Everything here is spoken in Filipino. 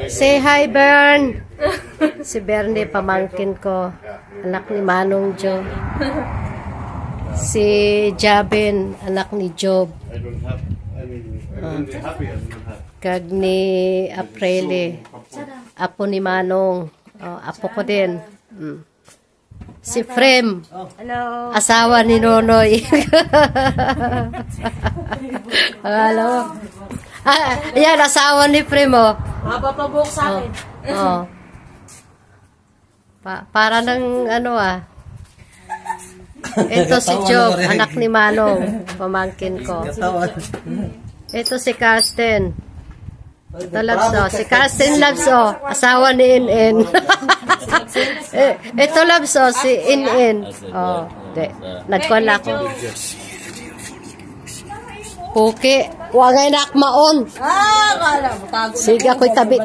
Say hi, Bern. Si Bernie, pamangkin ko. Anak ni Manong Jo. Si Jabin, anak ni Job. Kag ni Aprele, apo ni Manong. Apo ko din. Si Frem, asawa ni Nonoy. Hello. Yan, asawa ni Frem, Mapapabuk sa akin. Para ng Ito si Job, anak ni Manong, pamangkin ko. Ito si Karsten. Ito Labso. Si Karsten Labso, asawa ni In-In. Ito Labso, si In-In. Nagkuhan ako. Puki, wangay na akmaon. Kala mo, tago. Sige, ako'y tabi.